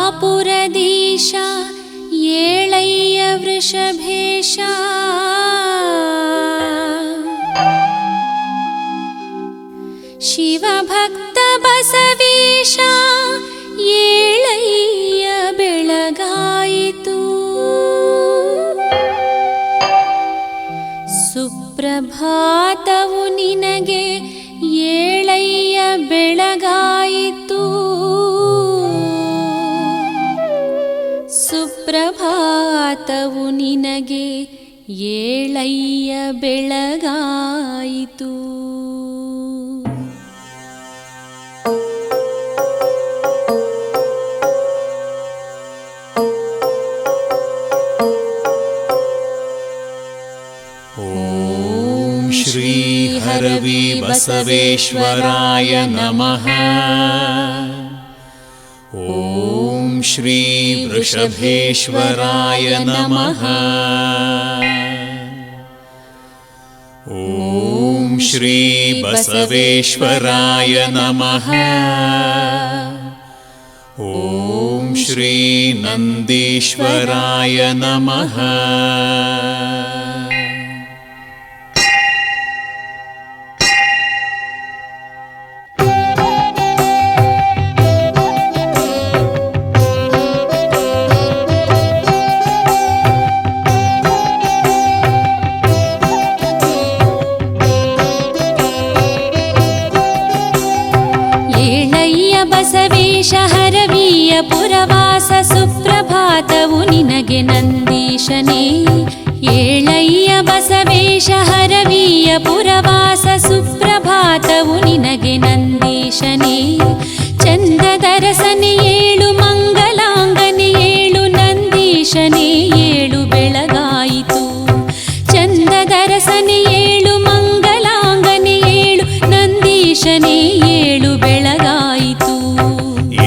ಹರವಿಯಾಪುರದೀಶ ಏಳಯ್ಯ ವೃಷಭೇಶ ಶಿವಭಕ್ತ ಬಸವೇಶ ಏಳಯ್ಯ ಬೆಳಗಾಯಿತು ಸುಪ್ರಭಾತವು ನಿನಗೆ ಏಳಯ್ಯ ಬೆಳಗಾಯಿತು ಸುಪ್ರಭಾತವು ನಿನಗೆ ಏಳಯ್ಯ ಬೆಳಗಾಯಿತು ಓಂ ಶ್ರೀ ಹರವಿ ಬಸವೇಶ್ವರಾಯ ನಮಃ. ಓಂ ಶ್ರೀ ವೃಷಭೇಶ್ವರಾಯ ನಮಃ. ಓಂ ಶ್ರೀ ಬಸವೇಶ್ವರಾಯ ನಮಃ. ಓಂ ಶ್ರೀ ನಂದೀಶ್ವರಾಯ ನಮಃ. ಬಸವೇಶ ಹರವಿಯ ಪುರವಾಸ ಸುಪ್ರಭಾತವು ನಿನಗೆ ನಂದೀಶನೇ. ಏಳಯ್ಯ ಬಸವೇಶ ಹರವಿಯ ಪುರವಾಸ ಸುಪ್ರಭಾತವು ನಿನಗೆ ನಂದೀಶನೇ. ಚಂದದರಸನೆ ಏಳು ಮಂಗಲಾಂಗನೆ ಏಳು ನಂದೀಶನೇ ಏಳು ಬೆಳಗಾಯಿತು. ಚಂದದರಸನೆ ಏಳು ಮಂಗಲಾಂಗನೆ ಏಳು ನಂದೀಶನೇ ಏಳು ಬೆಳಗಾಯಿತು.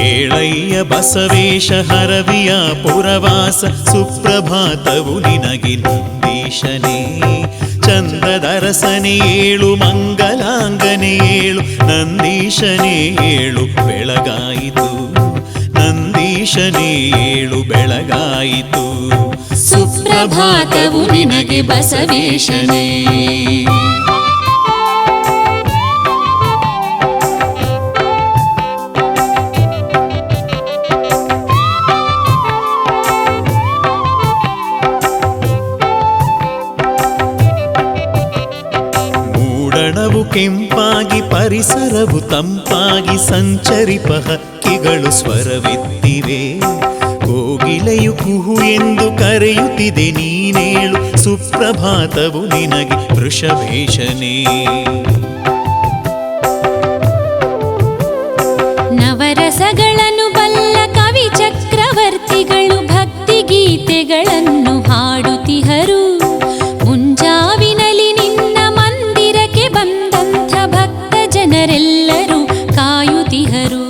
ಏಳಯ್ಯ ಬಸವೇಶ ಹರವಿಯ ಪುರವಾಸ ಸುಪ್ರಭಾತವು ನಿನಗೆ ನಂದೀಶನೇ. ಚಂದದರಸನೆ ಏಳು ಮಂಗಲಾಂಗನೆ ಏಳು ನಂದೀಶನೇ ಏಳು ಬೆಳಗಾಯಿತು. ನಂದೀಶನೇ ಏಳು ಬೆಳಗಾಯಿತು. ಸುಪ್ರಭಾತವು ನಿನಗೆ ಬಸವೇಶನೇ. ಮೂಡಣವು ಕೆಂಪಾಗಿ ಪರಿಸರವು ತಂಪಾಗಿ ಸಂಚರಿಪ ಹಕ್ಕಿಗಳು ಸ್ವರವೆತ್ತಿವೆ. ಕೋಗಿಲೆಯು ಕುಹು ಎಂದು ಕರೆಯುತ್ತಿದೆ ನೀನೇಳು. ಸುಪ್ರಭಾತವು ನಿನಗೆ ವೃಷಭೇಶನೇ. ನವರಸಗಳನ್ನು ಬಲ್ಲ ಕವಿ ಚಕ್ರವರ್ತಿಗಳು ಭಕ್ತಿ ಗೀತೆಗಳನ್ನು ಹಾಡುತ್ತಿಹರು. ಮುಂಜಾವಿನಲ್ಲಿ ನಿನ್ನ ಮಂದಿರಕ್ಕೆ ಬಂದಂಥ ಭಕ್ತ ಜನರೆಲ್ಲರೂ ಕಾಯುತ್ತಿಹರು.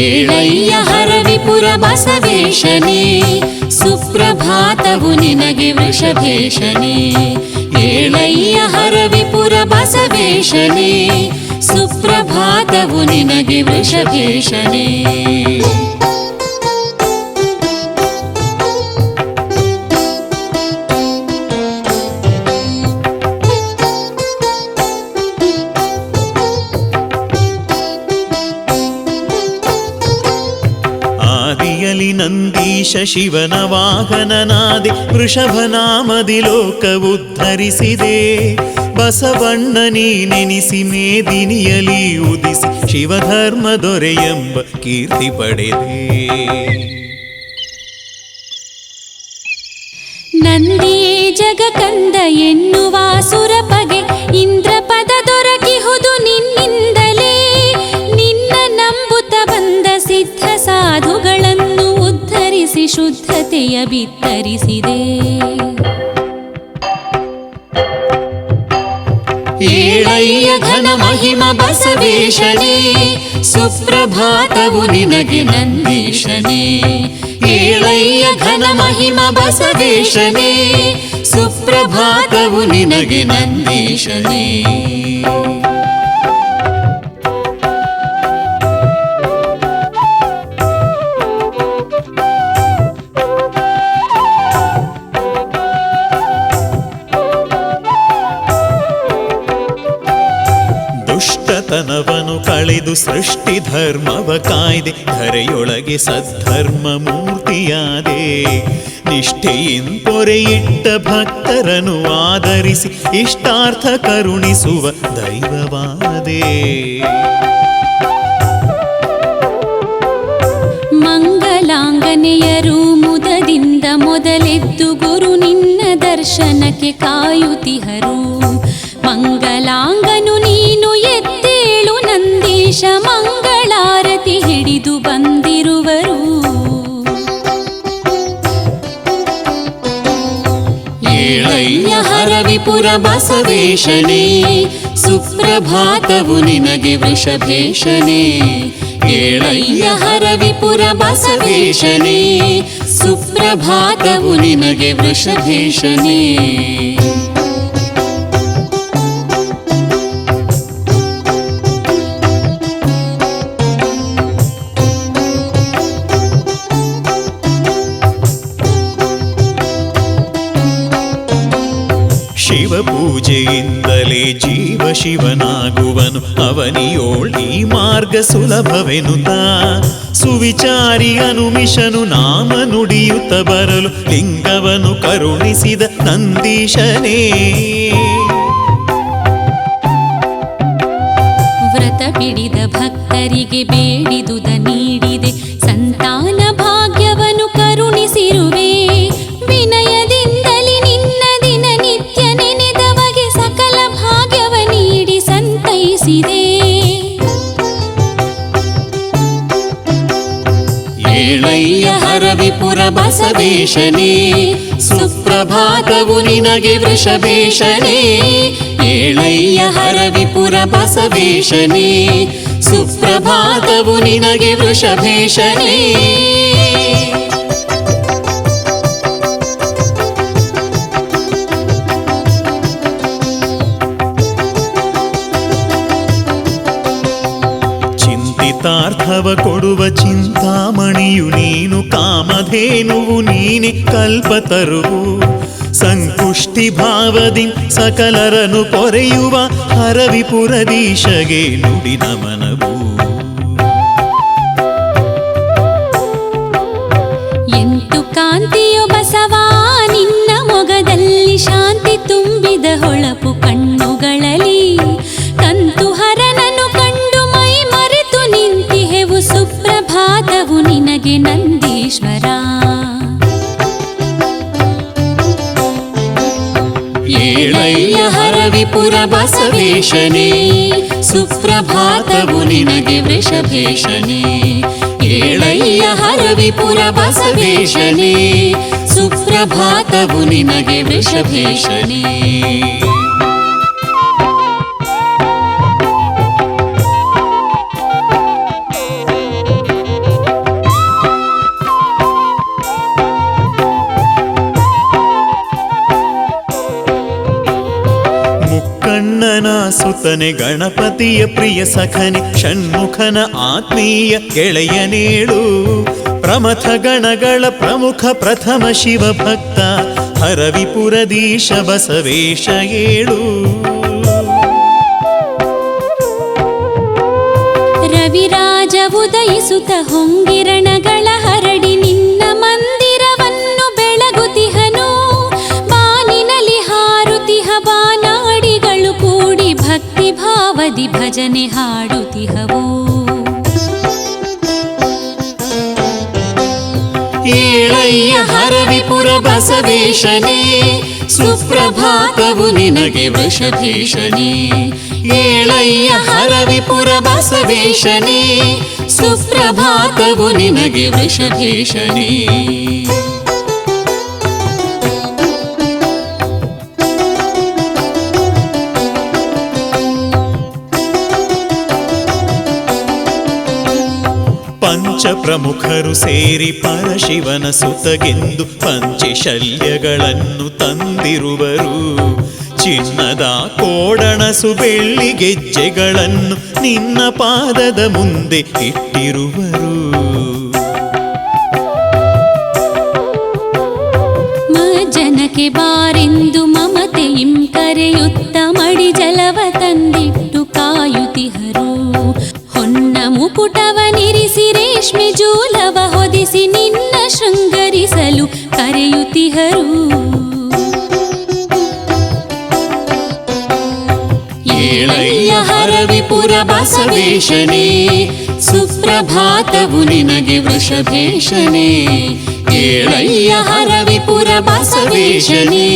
ಏಳಯ್ಯ ಹರವಿಪುರ ಬಸವೇಶನೇ. ಸುಪ್ರಭಾತವು ನಿನಗೆ ವೃಷಭೇಶನೇ. ಏಳಯ್ಯ ಹರವಿಪುರ ಬಸವೇಶನೇ. ಸುಪ್ರಭಾತವು ನಿನಗೆ ವೃಷಭೇಶನೇ. ಆದಿಯಲಿ ನಂದೀಶ ಶಿವನ ವಾಹನನಾದೆ. ವೃಷಭನಾಮದಿ ಲೋಕ ಉದ್ಧರಿಸಿದೆ. ಬಸವಣ್ಣ ನೀನೆನಿಸಿ ಮೇದಿನಿಯಲಿ ಉದಿಸಿ ಶಿವಧರ್ಮ ದೊರೆಯೆಂಬ ಕೀರ್ತಿ ಪಡೆದೆ. ನಂದಿಯೇ ಜಗಕಂದ ಎನ್ನುವ ಸುರಪಗೆ ಇಂದ್ರಪದ ದೊರಕಿಹುದು ನಿನ್ನಿಂದಲೇ. ನಿನ್ನ ನಂಬುತ್ತ ಬಂದ ಸಿದ್ಧ ಸಾಧುಗಳನ್ನು ಉದ್ಧರಿಸಿ ಶುದ್ಧತೆಯ ಬಿತ್ತರಿಸಿದೆ. ಏಳಯ್ಯ ಘನ ಮಹಿಮ ಬಸವೇಶನೇ, ಸುಪ್ರಭಾತವು ನಿನಗೆ ನಂದೀಶನೇ. ಏಳಯ್ಯ ಘನ ಮಹಿಮ ಬಸವೇಶನೇ, ಸುಪ್ರಭಾತವು ನಿನಗೆ ನಂದೀಶನೇ. ದುಷ್ಟತನವನು ಕಳೆದು ಸೃಷ್ಟಿ ಧರ್ಮವ ಕಾಯ್ದೆ, ಧರೆಯೊಳಗೆ ಸದ್ಧರ್ಮ ಮೂರ್ತಿಯಾದೆ. ನಿಷ್ಠೆಯಿಂದೊರೆಯಿಟ್ಟ ಭಕ್ತರನ್ನು ಆದರಿಸಿ ಇಷ್ಟಾರ್ಥ ಕರುಣಿಸುವ ದೈವವಾದೆ. ಮಂಗಲಾಂಗನೆಯರು ಮುದದಿಂದ ಮೊದಲೆದ್ದು ಗುರು ನಿನ್ನ ದರ್ಶನಕ್ಕೆ ಕಾಯುತಿಹರು. ಮಂಗಲಾಂಗನು ನೀನು ಎದ್ದೇಳು ನಂದೀಶ, ಮಂಗಳಾರತಿ ಹಿಡಿದು ಬಂದಿರುವರು. ಏಳಯ್ಯ ಹರವಿಪುರ ಬಸವೇಶನೇ, ಸುಪ್ರಭಾತವು ನಿನಗೆ ವೃಷಭೇಶನೇ. ಏಳಯ್ಯ ಹರವಿಪುರ ಬಸವೇಶನೇ, ಸುಪ್ರಭಾತವು ನಿನಗೆ ವೃಷಭೇಶನೇ. ಶಿವ ಪೂಜೆಯಿಂದಲೇ ಜೀವ ಶಿವನಾಗುವನು, ಅವನಿಯೋಳ್ ಈ ಮಾರ್ಗ ಸುಲಭವೆನುತ. ಸುವಿಚಾರಿ ಅನುಮಿಷನು ನಾಮ ನುಡಿಯುತ್ತ ಬರಲು ಲಿಂಗವನು ಕರುಣಿಸಿದ ನಂದೀಶನೇ. ವ್ರತ ಬಿಡಿದ ಭಕ್ತರಿಗೆ ಬೇಡಿದುದ ನೀಡಿದೆ, ಸಂತಾನ ಭಾಗ್ಯವನ್ನು ಕರುಣಿಸಿರುವೆ. ವಿನಯದಿಂದಲಿ ನಿನ್ನ ದಿನ ನಿತ್ಯ ನೆನೆದವಗೆ ಸಕಲ ಭಾಗ್ಯವ ನೀಡಿ ಸಂತೈಸಿದೆ. ಏಳಯ್ಯ ಹರವಿಪುರ ಬಸವೇಶನೇ, ಸುಪ್ರಭಾತವು ನಿನಗೆ ವೃಷಭೇಶನೇ. ಏಳಯ್ಯ ಹರವಿಪುರ ಬಸವೇಶನೇ, ಸುಪ್ರಭಾತವು ನಿನಗೆ ವೃಷಭೇಶನೇ. ಚಿಂತಿತಾರ್ಥವ ಕೊಡುವ ಚಿಂತಾಮಣಿಯು ನೀನು, ಕಾಮಧೇನುವು ನೀನೆ ಕಲ್ಪತರುವು. ಸಂಕುಷ್ಟಿ ಭಾವದಿ ಸಕಲರನು ಪೊರೆಯುವ ಹರವಿಪುರದೀಶಗೆ ನುಡಿ ನಮನವು. ಎಂತು ಕಾಂತಿಯೋ ಬಸವಾ ನಿನ್ನ ಮೊಗದಲ್ಲಿ, ಶಾಂತಿ ತುಂಬಿದ ಹೊಳಪು ಕಣ್ಣುಗಳಲ್ಲಿ. ಕಂತು ಹರನನು ಕಂಡು ಮೈ ಮರೆತು ನಿಂತಿಹೆವು, ಸುಪ್ರಭಾತವು ನಿನಗೆ ನಂದೀಶ್ವರ. ಏಳಯ್ಯ ಹರವಿಪುರ ಬಸವೇಶನೇ, ಸುಪ್ರಭಾತವು ನಿನಗೆ ವೃಷಭೇಶನೇ. ಏಳಯ್ಯ ಹರವಿಪುರ ಬಸವೇಶನೇ, ಸುಪ್ರಭಾತವು ನಿನಗೆ ವೃಷಭೇಶನೇ. ಮುಕ್ಕಣ್ಣನ ಸುತನೆ ಗಣಪತಿಯ ಪ್ರಿಯ ಸಖನೆ, ಷಣ್ಮುಖನ ಆತ್ಮೀಯ ಗೆಳೆಯನೇಳು. ಪ್ರಮಥ ಗಣಗಳ ಪ್ರಮುಖ ಪ್ರಥಮ ಶಿವಭಕ್ತ, ಹರವಿಪುರದೀಶ ಬಸವೇಶ ಏಳು. ರವಿರಾಜ ಉದಯಿಸುತ್ತ ಹೊಂಗಿರಣಗಳ ಹರಡಿ ನಿನ್ನ ಮಂದಿರವನ್ನು ಬೆಳಗುತಿಹನು. ಬಾನಿನಲ್ಲಿ ಹಾರುತಿಹ ಬಾನಾಡಿಗಳು ಕೂಡಿ ಭಕ್ತಿ ಭಾವದಿ ಭಜನೆ ಹಾಡುತಿಹವು. ಏಳಯ್ಯ ಹರವಿಪುರ ಬಸವೇಶನೇ, ಸುಪ್ರಭಾತವು ನಿನಗೆ ವೃಷಭೇಶನೇ. ಏಳಯ್ಯ ಹರವಿಪುರ ಬಸವೇಶನೇ, ಸುಪ್ರಭಾತವು ನಿನಗೆ ವೃಷಭೇಶನೇ. ಪಂಚ ಪ್ರಮುಖರು ಸೇರಿ ಪರಶಿವನ ಸುತಗೆಂದು ಪಂಚಶಲ್ಯಗಳನ್ನು ತಂದಿರುವರು. ಚಿನ್ನದ ಕೋಡಣಸು ಬೆಳ್ಳಿ ಗೆಜ್ಜೆಗಳನ್ನು ನಿನ್ನ ಪಾದದ ಮುಂದೆ ಇಟ್ಟಿರುವರು. ಜನಕ್ಕೆ ಬಾರೆಂದು ಮಮತೆಯಿಂ ಕರೆಯುತ್ತ ಮಡಿ ಜಲವ ತಂದಿಟ್ಟು ಕಾಯುತಿಹರು. ಹೊನ್ನ ಮುಕುಟವನಿರಿಸಿ ರೇಷ್ಮೆ ಜೂಲವ ಹೊದಿಸಿ ನಿನ್ನ ಶೃಂಗರಿಸಲು ಕರೆಯುತಿಹರು. ಏಳಯ್ಯ ಹರವಿಪುರ ಬಸವೇಶನೇ, ಸುಪ್ರಭಾತವು ನಿನಗೆ ವೃಷಭೇಶನೇ. ಏಳಯ್ಯ ಹರವಿಪುರ ಬಸವೇಶನೇ,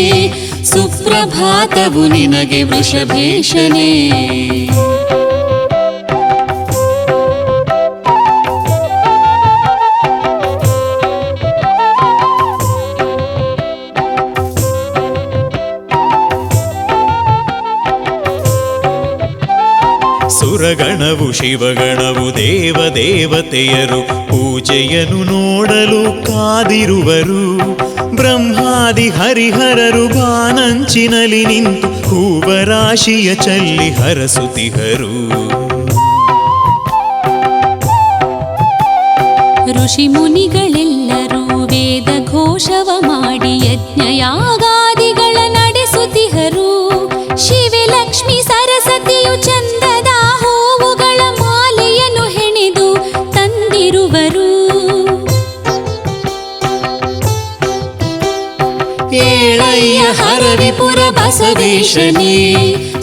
ಸುಪ್ರಭಾತವು ನಿನಗೆ ವೃಷಭೇಶನೇ. ಸುರಗಣವು ಶಿವಗಣವು ದೇವದೇವತೆಯರು ಪೂಜೆಯನ್ನು ನೋಡಲು ಕಾದಿರುವರು. ಬ್ರಹ್ಮಾದಿ ಹರಿಹರರು ಬಾನಂಚಿನಲ್ಲಿ ನಿಂತು ಹೂವರಾಶಿಯ ಚಲ್ಲಿ ಹರಸುತಿಹರು. ಋಷಿ ಮುನಿಗಳೆಲ್ಲರೂ ವೇದ ಘೋಷವ ಮಾಡಿ ಯಜ್ಞಯಾಗಾದಿಗಳ ನಡೆಸುತಿಹರು. ಶಿವೆ ಲಕ್ಷ್ಮಿ ಸರಸ್ವತಿಯು ಚಂದದ ಹೂವುಗಳ ಮಾಲೆಯನ್ನು ಹೆಣೆದು ತಂದಿರುವರು. ಏಳಯ್ಯ ಹರವಿಪುರ ಬಸವೇಶನೇ,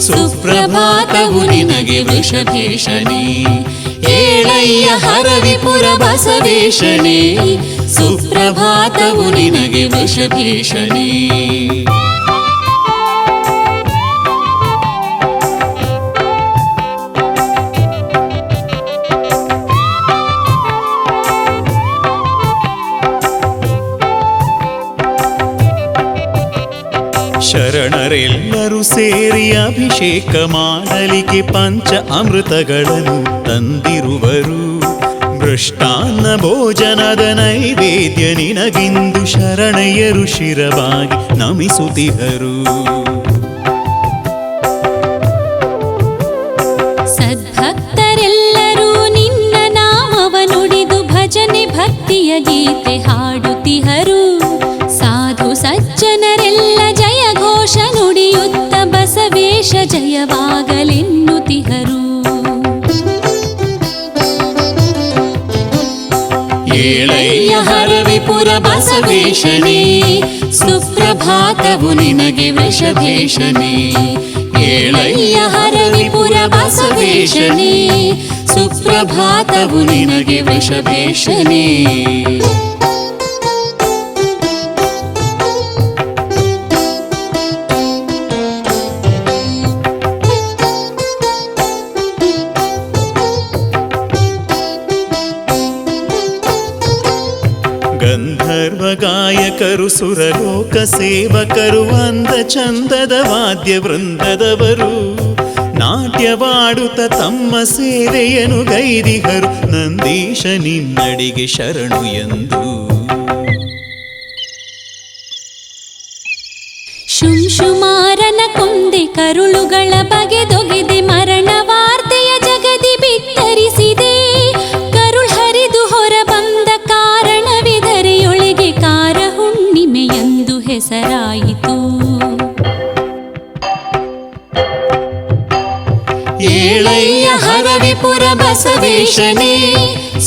ಸುಪ್ರಭಾತವು ನಿನಗೆ ವೃಷಭೇಶನೇ. ಏಳಯ್ಯ ಹರವಿಪುರ ಬಸವೇಶನೇ, ಸುಪ್ರಭಾತವು ನಿನಗೆ ವೃಷಭೇಶನೇ. ಶರಣರೆಲ್ಲರೂ ಸೇರಿ ಅಭಿಷೇಕ ಮಾಡಲಿಕ್ಕೆ ಪಂಚ ಅಮೃತಗಳನ್ನು ತಂದಿರುವರು. ಮೃಷ್ಟಾನ್ನ ಭೋಜನದ ನೈವೇದ್ಯ ನಿನಗಿಂದು ಶರಣಯ್ಯರು ಶಿರವಾಗಿ ನಮಿಸುತ್ತಿಹರು. ಸದ್ಭಕ್ತರೆಲ್ಲರೂ ನಿನ್ನ ನಾಮವ ನುಡಿದು ಭಜನೆ ಭಕ್ತಿಯ ಗೀತೆ ಹಾಡುತ್ತಿಹರು. ಸಾಧು ಸಜ್ಜನರೆಲ್ಲ ಜಯ ಘೋಷ ನುಡಿಯುತ್ತ ಬಸವೇಶ ಜಯವಾಗಲೆನ್ನುತಿಹರು. ಏಳಯ್ಯ ಹರವಿಪುರ ಬಸವೇಶನೇ, ಸುಪ್ರಭಾತವು ನಿನಗೆ ವೃಷಭೇಶನೇ. ಏಳಯ್ಯ ಹರವಿಪುರ ಬಸವೇಶನೇ, ಸುಪ್ರಭಾತವು ನಿನಗೆ ವೃಷಭೇಶನೇ. ಗಂಧರ್ವ ಗಾಯಕರು ಸುರಲೋಕ ಸೇವಕರು ಅಂದ ಚಂದದ ವಾದ್ಯ ವೃಂದದವರು ನಾಟ್ಯವಾಡುತ್ತ ತಮ್ಮ ಸೇವೆಯನ್ನು ಗೈದಿಹರು. ನಂದೀಶ ನಿನ್ನಡಿಗೆ ಶರಣು ಎಂದು ಶುಂಶುಮಾರನ ಕೊಂದೆ ಕರುಳುಗಳ ಬಗೆದೊಗೆದೆ ಮರಣ ವಾರ್ತೆಯ ಜಗದಿ ಬಿತ್ತರಿಸಿದೆ. ಕರುಳ್ ಹರಿದು ಹೊರ ಬಂದ ಕಾರಣವಿದರೆಯೊಳಗೆ ಕಾರ ಹುಣ್ಣಿಮೆಯೆಂದು ಹೆಸರಾಯಿತು. ಏಳಯ್ಯ ಹರವಿಪುರ ಬಸವೇಶನೇ,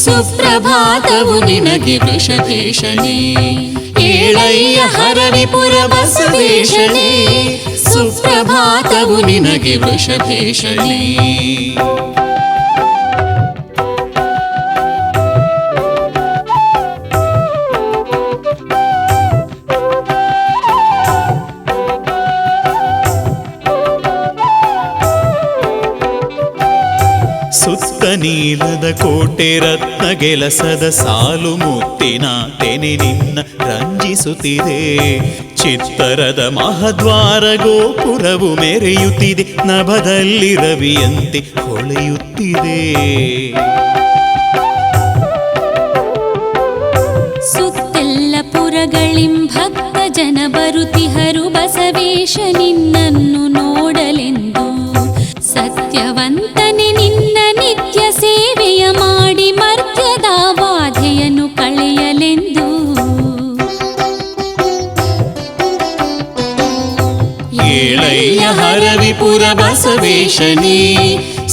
ಸುಪ್ರಭಾತವು ನಿನಗೆ ವೃಷಭೇಶನೇ. ಏಳಯ್ಯ ಹರವಿಪುರ ಬಸವೇಶನೇ, ಸುಪ್ರಭಾತವು ನಿನಗೆ ವೃಷಭೇಶನೇ. ನೀಲದ ಕೋಟೆ ರತ್ನ ಗೆಲಸದ ಸಾಲು ಮುತ್ತಿನ ತೆನೆ ನಿನ್ನ ರಂಜಿಸುತ್ತಿದೆ. ಚಿತ್ತರದ ಮಹದ್ವಾರ ಗೋಪುರವು ಮೆರೆಯುತ್ತಿದೆ, ನಭದಲ್ಲಿ ರವಿಯಂತೆ ಹೊಳೆಯುತ್ತಿದೆ. ಸುತ್ತೆಲ್ಲ ಪುರಗಳಿಂ ಭಕ್ತ ಜನ ಬರುತಿಹರು ಬಸವೇಶ ನಿನ್ನನ್ನು ನೋಡಲೆಂದು. ಸತ್ಯವಂತನೆ ನಿನ್ನ ನಿತ್ಯ ಸೇವೆಯ ಮಾಡಿ ಮರ್ತ್ಯದ ಬಾಧೆಯನ್ನು ಕಳೆಯಲೆಂದು. ಏಳಯ್ಯ ಹರವಿಪುರ ಬಸವೇಶನೇ,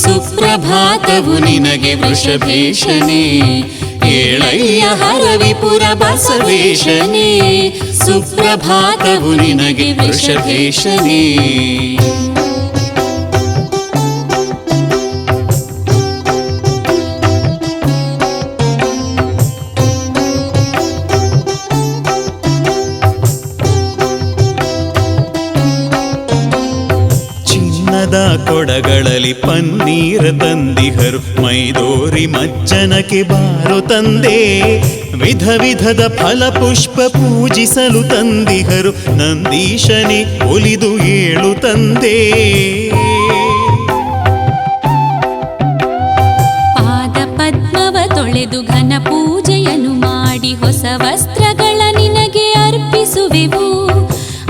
ಸುಪ್ರಭಾತವು ನಿನಗೆ ವೃಷಭೇಶನೇ. ಏಳಯ್ಯ ಹರವಿಪುರ ಬಸವೇಶನೇ, ಸುಪ್ರಭಾತವು ನಿನಗೆ ವೃಷಭೇಶನೇ. ಕೊಡಗಳಲ್ಲಿ ಪನ್ನೀರ ತಂದಿಹರು, ಮೈದೋರಿ ಮಜ್ಜನಕ್ಕೆ ಬಾರು ತಂದೆ. ವಿಧ ವಿಧದ ಫಲಪುಷ್ಪ ಪೂಜಿಸಲು ತಂದಿಹರು, ನಂದೀಶನೇ ಒಲಿದು ಏಳು ತಂದೆ. ಪಾದ ಪದ್ಮವ ತೊಳೆದು ಘನ ಪೂಜೆಯನ್ನು ಮಾಡಿ ಹೊಸ ವಸ್ತ್ರಗಳ ನಿನಗೆ ಅರ್ಪಿಸುವೆವು.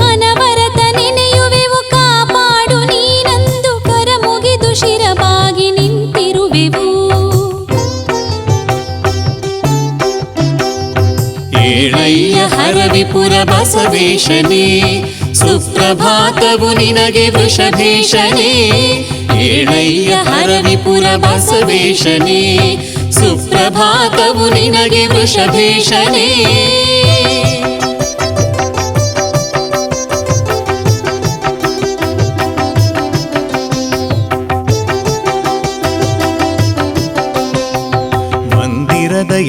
ಅನವರತ ನೆನೆಯುವೆವು, ಕಾಪಾಡು ನೀನಂದು ಕರ ಮುಗಿದು ಶಿರಬಾಗಿ ನಿಂತಿರುವೆವು. ಏಳಯ್ಯ ಹರವಿಪುರ ಬಸವೇಶನೇ, ಸುಪ್ರಭಾತವು ನಿನಗೆ ವೃಷಭೇಶನೇ. ಏಳಯ್ಯ ಹರವಿಪುರ ಬಸವೇಶನೇ, ಸುಪ್ರಭಾತವು ನಿನಗೆ ವೃಷಭೇಶನೇ.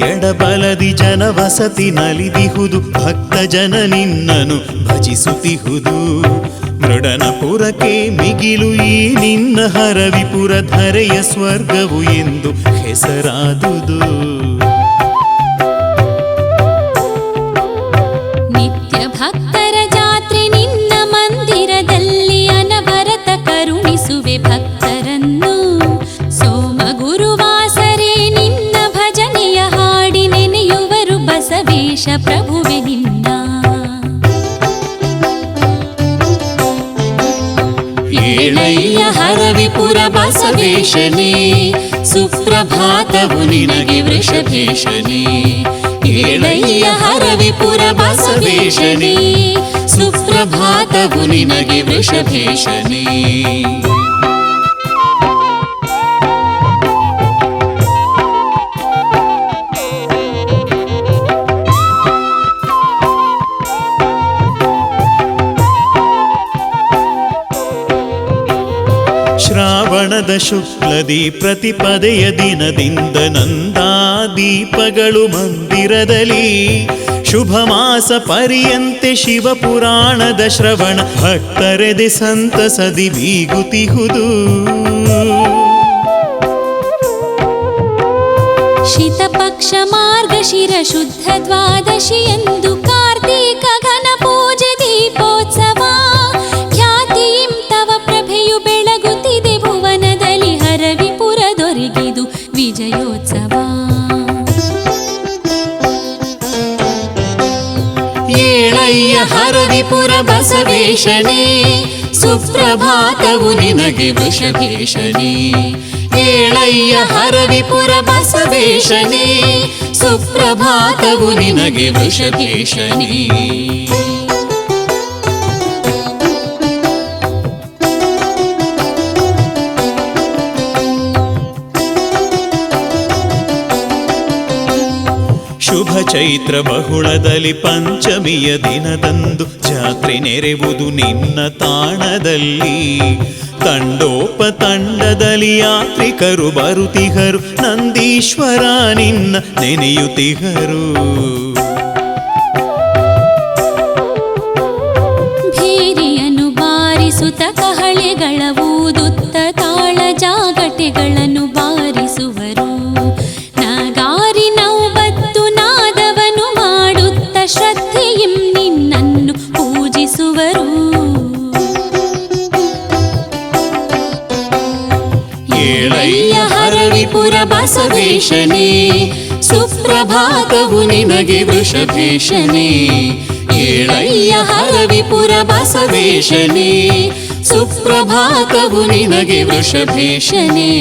ಎಡಬಲದಿ ಜನವಸತಿ ನಲಿದಿಹುದು, ಭಕ್ತ ಜನ ನಿನ್ನನು ಭಜಿಸುತ್ತಿಹುದು. ಮೃಡನಪುರಕ್ಕೆ ಮಿಗಿಲು ಈ ನಿನ್ನ ಹರವಿಪುರ, ಧರೆಯ ಸ್ವರ್ಗವು ಎಂದು ಹೆಸರಾದುದು. ನಿತ್ಯ ಭಕ್ತರ ಜಾತ್ರೆ ನಿನ್ನ ಮಂದಿರದಲ್ಲಿ, ಅನವರತ ಕರುಣಿಸುವೆ ಭಕ್ತರನ್ನು. ಸೋಮ ಗುರುವಾಸರೇ ನಿನ್ನ ಭಜನೆಯ ಹಾಡಿ ನೆನೆಯುವರು ಬಸವೇಶ ಪ್ರಭುವೆ ನಿನ್ನ. ಏಳಯ್ಯ ಹರವಿಪುರ ಬಸವೇಶನೇ, ಸುಪ್ರಭಾತವು ನಿನಗೆ ವೃಷಭೇಶನೇ. ಏಳಯ್ಯ ಹರವಿಪುರ ಬಸವೇಶನೇ, ಸುಪ್ರಭಾತವು ನಿನಗೆ ವೃಷಭೇಶನೇ. ಶ್ರಾವಣದ ಶುಕ್ಲದಿ ಪ್ರತಿಪದೆಯ ದಿನದಿಂದ ನಂದಾದೀಪಗಳು ಮಂದಿರದಲ್ಲಿ. ಶುಭ ಮಾಸ ಪರ್ಯಂತೆ ಶಿವಪುರಾಣದ ಶ್ರವಣ, ಭಕ್ತರೆದೆ ಸಂತಸದಿ ಬೀಗುತಿಹುದು. ಶಿತಪಕ್ಷ ಮಾರ್ಗಶಿರ ಶುದ್ಧ ದ್ವಾದಶಿಯಂದು ಕಾರ್ತೀಕ ಘನ ಪೂಜೆ ದೀಪೋತ್ಸವ. ಖ್ಯಾತಿಯಿಂ ತವ ಪ್ರಭೆಯು ಬೆಳಗುತ್ತಿದೆ ಭುವನದಲ್ಲಿ, ಹರವಿಪುರ ದೊರೆಗಿದು ವಿಜಯೋತ್ಸವ. ಏಳಯ್ಯ ಹರವಿಪುರ ಬಸವೇಶನೇ, ಸುಪ್ರಭಾತವು ನಿನಗೆ ವೃಷಭೇಶನೇ. ಏಳಯ್ಯ ಹರವಿಪುರ ಬಸವೇಶನೇ, ಸುಪ್ರಭಾತವು ನಿನಗೆ ವೃಷಭೇಶನೇ. ಶುಭ ಚೈತ್ರ ಬಹುಳದಲ್ಲಿ ಪಂಚಮಿಯ ದಿನದಂದು ಜಾತ್ರೆ ನೆರೆವುದು ನಿನ್ನ ತಾಣದಲ್ಲಿ. ತಂಡೋಪತಂಡದಲ್ಲಿ ಯಾತ್ರಿಕರು ಬರುತಿಹರು, ನಂದೀಶ್ವರ ನಿನ್ನ ನೆನೆಯುತಿಹರು. ಭೇರಿಯನ್ನು ಬಾರಿಸುತ್ತ ಕಹಳೆಗಳ ಊದುತ್ತ ತಾಳ ಜಾಗಟೆಗಳನ್ನು ಬಾರಿಸುವರು. ಬಸವೇಶನೇ ಸುಪ್ರಭಾತವು ನಿನಗೆ ವೃಷಭೇಶನೇ ಏಳಯ್ಯ ಹರವಿಪುರ ಬಸವೇಶನೇ ಸುಪ್ರಭಾತವು ನಿನಗೆ ವೃಷಭೇಶನೇ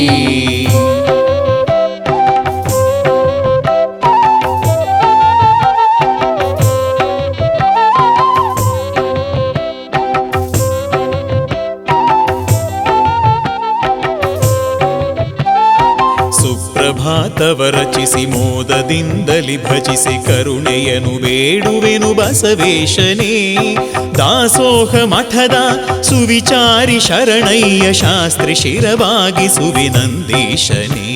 ಸುಪ್ರಭಾತವ ರಚಿಸಿ ಮೋದದಿಂದಲಿ ಭಜಿಸಿ ಕರುಣೆಯನು ಬೇಡುವೆನು ಬಸವೇಶನೇ ದಾಸೋಹ ಮಠದ ಸುವಿಚಾರಿ ಶರಣಯ್ಯ ಶಾಸ್ತ್ರಿ ಶಿರವಾಗಿ ಸುವಿನಂದೀಶನೇ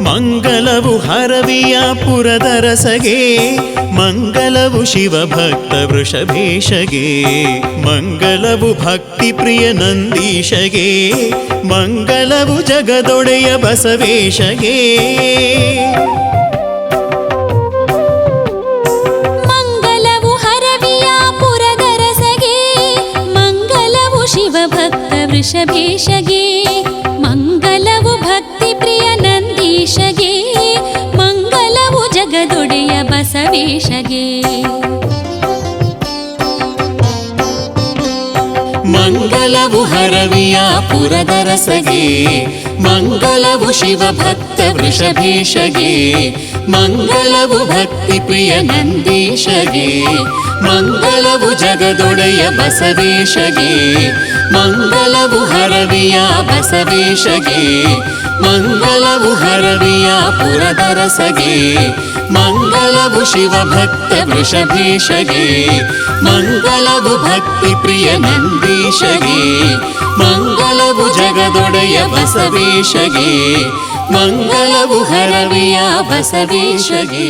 ಮಂಗಲವು ಹರವಿಯ ಪುರದರಸಗೆ ಮಂಗಲವು ಶಿವಭಕ್ತ ವೃಷಭೇಶಗೆ ಮಂಗಲವು ಭಕ್ತಿ ಪ್ರಿಯ ನಂದೀಶಗೆ ಮಂಗಲವು ಜಗದೊಡೆಯ ಬಸವೇಶಗೆ ಮಂಗಲವು ಹರವಿಯ ಪುರದರಸಗೆ ಮಂಗಲವು ಶಿವಭಕ್ತ ವೃಷಭೇಶಗೆ ಮಂಗಲವು ಭಕ್ತಿ ಪ್ರಿಯ ನಂದೀಶಗೆ ಮಂಗಲವು ಜಗದೊಡೆಯ ಬಸವೇಶಗೆ ಮಂಗಲವು ಹರವಿಯ ಪುರದರಸಗೆ ಮಂಗಲವು ಶಿವಭಕ್ತ ವೃಷಭೇಶಗೆ ಮಂಗಲವು ಭಕ್ತಿ ಪ್ರಿಯ ನಂದೀಶಗೆ ಮಂಗಲವು ಜಗದೊಡೆಯ ಬಸವೇಶಗೆ ಮಂಗಲವು ಹರವಿಯ ಬಸವೇಶಗೆ ಮಂಗಲವು ಹರವಿಯ ಪುರದರಸಗೆ ಮಂಗಲವು ಶಿವಭಕ್ತ ವೃಷಭೇಶಗೆ ಮಂಗಲವು ಭಕ್ತಿ ಪ್ರಿಯ ನಂದೀಶಗೆ ಮಂಗಲವು ಜಗದೊಡೆಯ ಬಸವೇಶಗೆ ಮಂಗಲವು ಹರವಿಯ ಬಸವೇಶಗೆ